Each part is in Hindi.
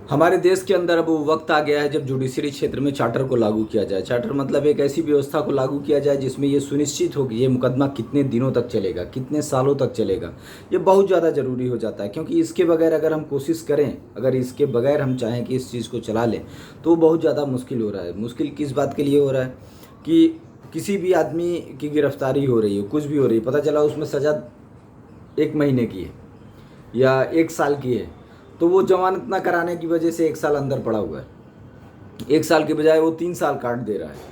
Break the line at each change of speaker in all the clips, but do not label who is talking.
हमारे देश के अंदर अब वो वक्त आ गया है जब जुडिशरी क्षेत्र में चार्टर को लागू किया जाए। चार्टर मतलब एक ऐसी व्यवस्था को लागू किया जाए जिसमें ये सुनिश्चित हो कि ये मुकदमा कितने दिनों तक चलेगा, कितने सालों तक चलेगा। ये बहुत ज़्यादा ज़रूरी हो जाता है, क्योंकि इसके बगैर अगर हम कोशिश करें, अगर इसके बगैर हम चाहें कि इस चीज़ को चला लें, तो बहुत ज़्यादा मुश्किल हो रहा है। मुश्किल किस बात के लिए हो रहा है कि किसी भी आदमी की गिरफ्तारी हो रही है, कुछ भी हो रही है, पता चला उसमें सज़ा 1 महीने की है या 1 साल की है, तो वो जमानत ना कराने की वजह से 1 साल अंदर पड़ा हुआ है। 1 साल के बजाय वो 3 साल काट दे रहा है।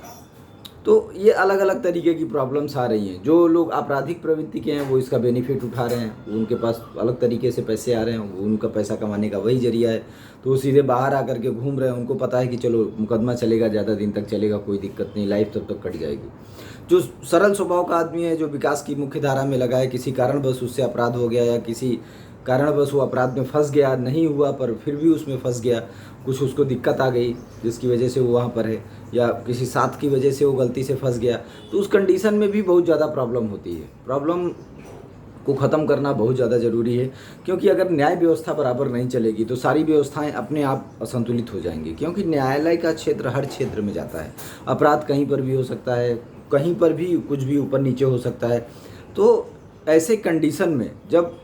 तो ये अलग अलग तरीके की प्रॉब्लम्स आ रही हैं। जो लोग आपराधिक प्रवृत्ति के हैं वो इसका बेनिफिट उठा रहे हैं, उनके पास अलग तरीके से पैसे आ रहे हैं, वो उनका पैसा कमाने का वही जरिया है, तो वो सीधे बाहर आकर के घूम रहे हैं। उनको पता है कि चलो मुकदमा चलेगा, ज़्यादा दिन तक चलेगा, कोई दिक्कत नहीं, लाइफ तब तक कट जाएगी। जो सरल स्वभाव का आदमी है, जो विकास की मुख्य धारा में लगा है, किसी कारणवश उससे अपराध हो गया या किसी कारणवश वो अपराध में फंस गया, नहीं हुआ पर फिर भी उसमें फंस गया, कुछ उसको दिक्कत आ गई जिसकी वजह से वो वहाँ पर है, या किसी साथ की वजह से वो गलती से फंस गया, तो उस कंडीशन में भी बहुत ज़्यादा प्रॉब्लम होती है। प्रॉब्लम को ख़त्म करना बहुत ज़्यादा ज़रूरी है, क्योंकि अगर न्याय व्यवस्था बराबर नहीं चलेगी तो सारी व्यवस्थाएं अपने आप असंतुलित हो जाएंगी। क्योंकि न्यायालय का क्षेत्र हर क्षेत्र में जाता है, अपराध कहीं पर भी हो सकता है, कहीं पर भी कुछ भी ऊपर नीचे हो सकता है। तो ऐसे कंडीशन में जब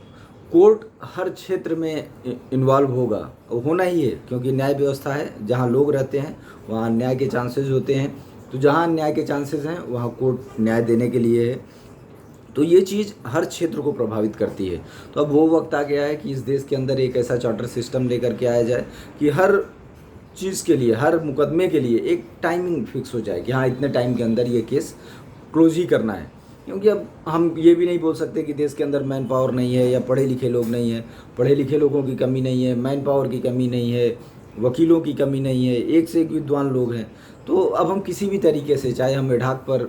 कोर्ट हर क्षेत्र में इन्वॉल्व होगा, होना ही है, क्योंकि न्याय व्यवस्था है, जहाँ लोग रहते हैं वहाँ न्याय के चांसेस होते हैं, तो जहाँ न्याय के चांसेस हैं वहाँ कोर्ट न्याय देने के लिए है। तो ये चीज़ हर क्षेत्र को प्रभावित करती है। तो अब वो वक्त आ गया है कि इस देश के अंदर एक ऐसा चार्टर सिस्टम लेकर के आया जाए कि हर चीज़ के लिए, हर मुकदमे के लिए एक टाइमिंग फिक्स हो जाए कि हाँ, इतने टाइम के अंदर ये केस क्लोज ही करना है। क्योंकि अब हम ये भी नहीं बोल सकते कि देश के अंदर मैन पावर नहीं है या पढ़े लिखे लोग नहीं हैं। पढ़े लिखे लोगों की कमी नहीं है, मैन पावर की कमी नहीं है, वकीलों की कमी नहीं है, एक से एक विद्वान लोग हैं। तो अब हम किसी भी तरीके से, चाहे हम एडाक पर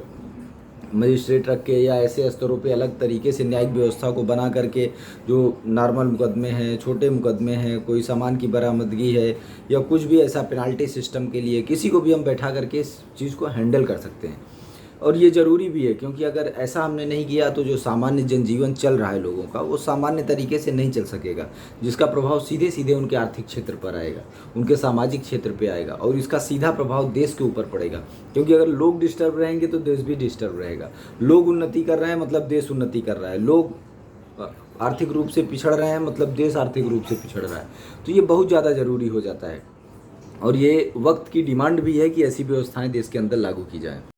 मजिस्ट्रेट रख के या ऐसे स्तरों पे अलग तरीके से न्यायिक व्यवस्था को बना करके, जो नॉर्मल मुकदमे हैं, छोटे मुकदमे हैं, कोई सामान की बरामदगी है या कुछ भी ऐसा पेनाल्टी सिस्टम के लिए, किसी को भी हम बैठा करके इस चीज़ को हैंडल कर सकते हैं। और ये ज़रूरी भी है, क्योंकि अगर ऐसा हमने नहीं किया तो जो सामान्य जनजीवन चल रहा है लोगों का, वो सामान्य तरीके से नहीं चल सकेगा, जिसका प्रभाव सीधे सीधे उनके आर्थिक क्षेत्र पर आएगा, उनके सामाजिक क्षेत्र पे आएगा, और इसका सीधा प्रभाव देश के ऊपर पड़ेगा। क्योंकि अगर लोग डिस्टर्ब रहेंगे तो देश भी डिस्टर्ब रहेगा। लोग उन्नति कर रहे हैं मतलब देश उन्नति कर रहा है, लोग आर्थिक रूप से पिछड़ रहे हैं मतलब देश आर्थिक रूप से पिछड़ रहा है। तो ये बहुत ज़्यादा ज़रूरी हो जाता है, और ये वक्त की डिमांड भी है कि ऐसी व्यवस्थाएं देश के अंदर लागू की जाएँ।